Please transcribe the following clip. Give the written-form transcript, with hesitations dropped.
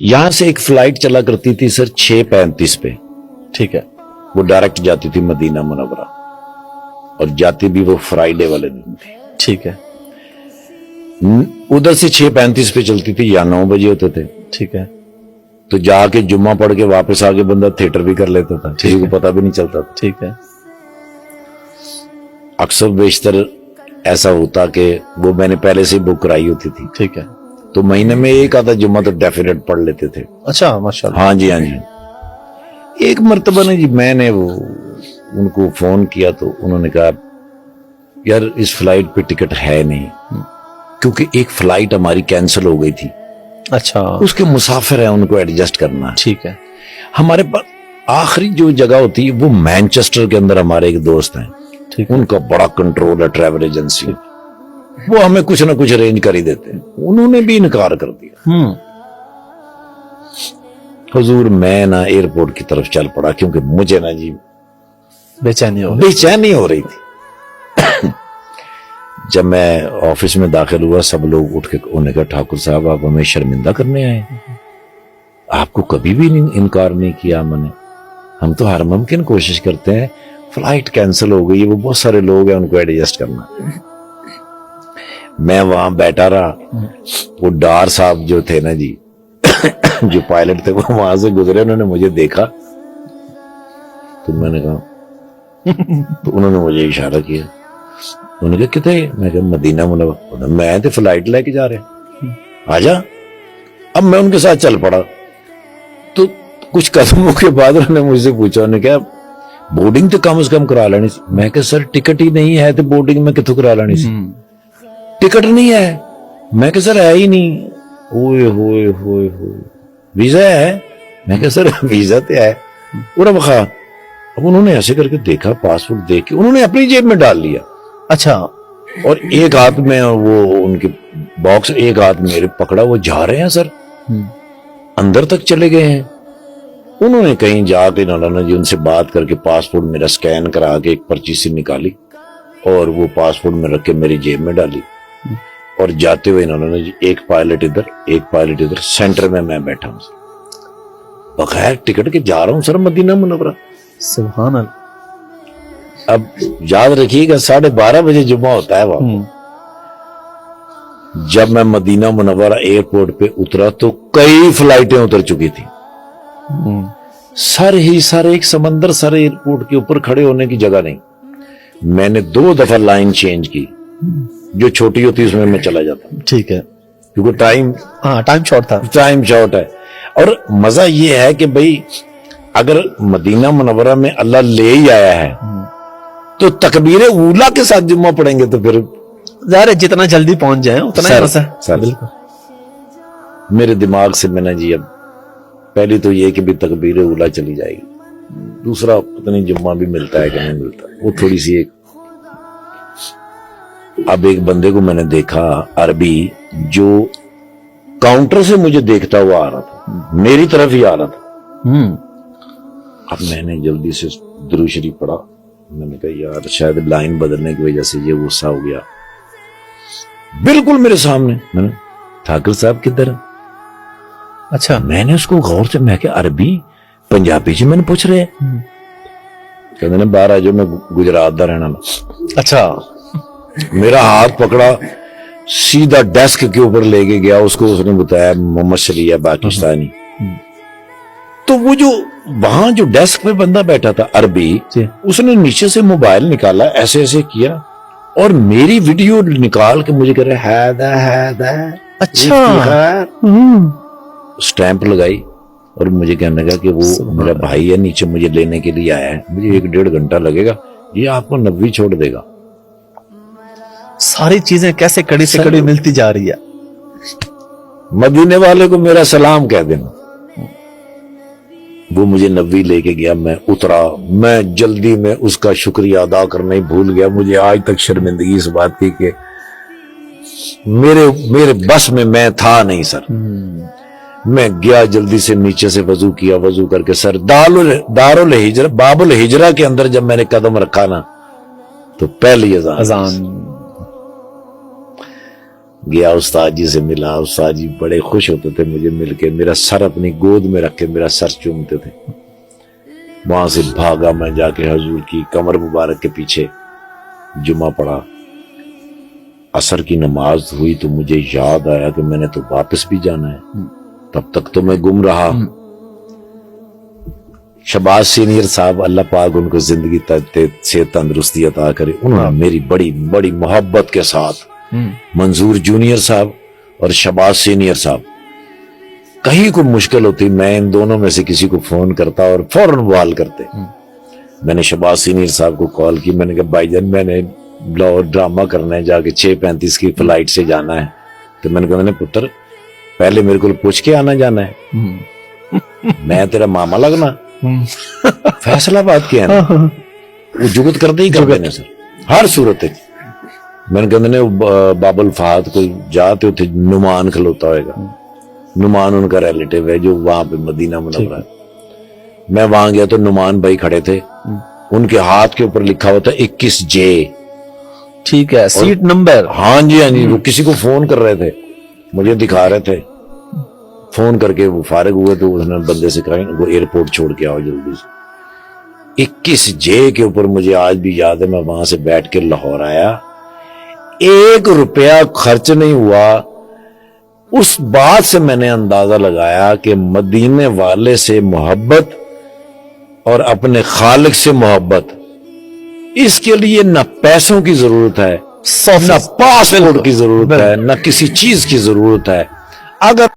यहां से एक फ्लाइट चला करती थी सर 6:35 पे, ठीक है, वो डायरेक्ट जाती थी मदीना मुनव्वरा, और जाती भी वो फ्राइडे वाले दिन थी। ठीक है, उधर से 6:35 पे चलती थी या 9 बजे होते थे, ठीक है, तो जाके जुम्मा पढ़ के वापस आके बंदा थिएटर भी कर लेता था, किसी को पता भी नहीं चलता था। ठीक है, अक्सर बेशतर ऐसा होता कि वो मैंने पहले से बुक कराई होती थी, ठीक है। तो महीने में एक आधा जुम्मा तो डेफिनेट पढ़ लेते थे। अच्छा, माशाल्लाह। हाँ जी, हाँ जी। एक मर्तबा ने जी मैंने वो उनको फोन किया तो उन्होंने कहा यार इस फ्लाइट पे टिकट है नहीं, क्योंकि एक फ्लाइट हमारी कैंसिल हो गई थी, अच्छा, उसके मुसाफिर हैं, उनको एडजस्ट करना है। ठीक है, हमारे पास आखिरी जो जगह होती है वो मैनचेस्टर के अंदर हमारे एक दोस्त हैं, ठीक है, उनका बड़ा कंट्रोल है ट्रैवल एजेंसी, वो हमें कुछ ना कुछ अरेंज कर ही देते हैं। उन्होंने भी इनकार कर दिया। हुजूर मैं ना एयरपोर्ट की तरफ चल पड़ा, क्योंकि मुझे ना जी बेचैनी हो रही थी। जब मैं ऑफिस में दाखिल हुआ, सब लोग उठ के उन्होंने कहा ठाकुर साहब आप हमें शर्मिंदा करने आए, आपको कभी भी इनकार नहीं किया मैंने, हम तो हर मुमकिन कोशिश करते हैं, फ्लाइट कैंसिल हो गई है, वो बहुत सारे लोग हैं, उनको एडजस्ट करना। मैं वहां बैठा रहा, वो डार साहब जो थे ना जी जो पायलट थे, वो वहां से गुजरे, उन्होंने मुझे देखा तो मैंने कहा तो उन्होंने मुझे इशारा किया, उन्होंने कहा कितने, मैं कहा मदीना मुनव्वरा, मैं तो फ्लाइट लेके जा रहे, आजा। अब मैं उनके साथ चल पड़ा, तो कुछ कदमों के बाद उन्होंने मुझसे पूछा, उन्होंने कहा बोर्डिंग तो कम से कम करा लेनी सी। मैं कहा सर टिकट ही नहीं है तो बोर्डिंग में कितों करा लेनी सी, टिकट नहीं है। मैं कहा सर है ही नहीं। ओए होए होए होए, वीजा है? मैं कहा सर वीजा तो है। पूरा बखा। अब उन्होंने ऐसे करके देखा, पासपोर्ट देख के उन्होंने अपनी जेब में डाल लिया। अच्छा, और एक हाथ में वो उनके बॉक्स, एक हाथ मेरे पकड़ा, वो जा रहे हैं सर, अंदर तक चले गए हैं। उन्होंने कहीं जाके नाना जी उनसे बात करके पासपोर्ट मेरा स्कैन करा के एक पर्ची से निकाली और वो पासपोर्ट में रख के मेरी जेब में डाली, और जाते हुए नाना जी एक पायलट इधर एक पायलट इधर, सेंटर में मैं बैठा हूं बगैर टिकट के जा रहा हूं सर मदीना मुनव्वरा। सुभान अल्लाह। अब याद रखिएगा 12:30 बजे जुम्मा होता है वहां। जब मैं मदीना मुनव्वरा एयरपोर्ट पे उतरा तो कई फ्लाइटें उतर चुकी थी, सारे एक समंदर, सारे एयरपोर्ट के ऊपर खड़े होने की जगह नहीं। मैंने 2 दफा लाइन चेंज की, जो छोटी होती उसमें मैं चला जाता, ठीक है, क्योंकि टाइम शॉर्ट है। और मजा ये है कि भाई अगर मदीना मुनव्वरा में अल्लाह ले ही आया है तो तकबीर ऊला के साथ जुम्मा पढ़ेंगे तो फिर ज़ाहिर है जितना जल्दी पहुंच जाए उतना ही मजा है। बिल्कुल। मेरे दिमाग से मैंने जी, अब पहली तो ये कि भी तकबीर ऊला चली जाएगी, दूसरा पता नहीं जुम्मा भी मिलता है कि नहीं मिलता, वो थोड़ी सी एक। अब एक बंदे को मैंने देखा अरबी, जो काउंटर से मुझे देखता हुआ आ रहा था, मेरी तरफ ही आ रहा था। अब मैंने जल्दी से दुरूद शरीफ पढ़ा, मैंने कहा यार शायद लाइन बदलने की वजह से ये गुस्सा हो गया। बिल्कुल मेरे सामने, मैंने ठाकुर साहब किधर? अच्छा, मैंने उसको गौर से, मैं क्या अरबी पंजाबी जी मैंने पूछ रहे, कहते ने बाहर आ जाओ, मैं गुजरात दा रहना। अच्छा, मेरा हाथ पकड़ा, सीधा डेस्क के ऊपर लेके गया, उसको उसने बताया मोहम्मद शली है पाकिस्तानी। तो वो जो वहां जो डेस्क पे बंदा बैठा था अरबी, उसने नीचे से मोबाइल निकाला, ऐसे ऐसे किया और मेरी वीडियो निकाल के मुझे कह रहा है अच्छा, स्टैंप लगाई और मुझे कहने लगा कि वो मेरा भाई है, नीचे मुझे लेने के लिए आया है, मुझे 1-1.5 घंटा लगेगा, ये आपको 90 छोड़ देगा। सारी चीजें कैसे कड़ी से कड़ी मिलती जा रही है। मदीने वाले को मेरा सलाम कह देना। वो मुझे 90 लेके गया, मैं उतरा, मैं जल्दी में उसका शुक्रिया अदा करना ही भूल गया। मुझे आज तक शर्मिंदगी इस बात की कि मेरे बस में मैं था नहीं सर। मैं गया जल्दी से, नीचे से वजू किया, वजू करके सर दारुल हिजरा, बाबुल हिजरा के अंदर जब मैंने कदम रखा ना, तो पहली अजान। گیا استاد جی سے ملا, استاد جی بڑے خوش ہوتے تھے مجھے مل کے, میرا سر اپنی گود میں رکھ کے میرا سر چومتے تھے. وہاں سے بھاگا میں جا کے حضور کی کمر مبارک کے پیچھے جمعہ پڑھا. عصر کی نماز ہوئی تو مجھے یاد آیا کہ میں نے تو واپس بھی جانا ہے, تب تک تو میں گم رہا. شہباز سینئر صاحب اللہ پاک ان کو زندگی سے تندرستی عطا کرے, انہوں نے میری بڑی بڑی محبت کے ساتھ, منظور جونیئر صاحب اور شہباز سینئر صاحب, کہیں کوئی مشکل ہوتی میں ان دونوں میں سے کسی کو فون کرتا اور فوراً وہ حل کرتے. میں نے شہباز سینئر صاحب کو کال کی, میں نے کہا بھائی جان میں نے ڈرامہ کرنا ہے, جا کے 6:35 کی فلائٹ سے جانا ہے. تو میں نے کہا پتر پہلے میرے کو پوچھ کے آنا جانا ہے, میں تیرا ماما لگنا, فیصلہ بات کیا ہے نا, وہ جگت کرتے ہی کرتے ہیں سر ہر صورت. میں نے کہا باب الفہد کو جاتے تھے, نعمان کھلوتا ہوئے گا, نعمان ان کا ریلیٹیو ہے جو وہاں پہ مدینہ منورہ ہے. میں وہاں گیا تو نعمان بھائی کھڑے تھے, ان کے ہاتھ کے اوپر لکھا ہوا تھا 21J. ٹھیک ہے, سیٹ نمبر. ہاں جی ہاں جی, وہ کسی کو فون کر رہے تھے, مجھے دکھا رہے تھے. فون کر کے وہ فارغ ہوئے تو اس نے بندے سے کہا وہ ایئرپورٹ چھوڑ کے آؤ جلدی سے. 21J کے اوپر مجھے آج بھی یاد ہے, میں وہاں سے بیٹھ کے لاہور آیا, 1 روپیہ خرچ نہیں ہوا. اس بات سے میں نے اندازہ لگایا کہ مدینے والے سے محبت اور اپنے خالق سے محبت, اس کے لیے نہ پیسوں کی ضرورت ہے, نہ پاسپورٹ کی ضرورت ہے, نہ کسی چیز کی ضرورت ہے. اگر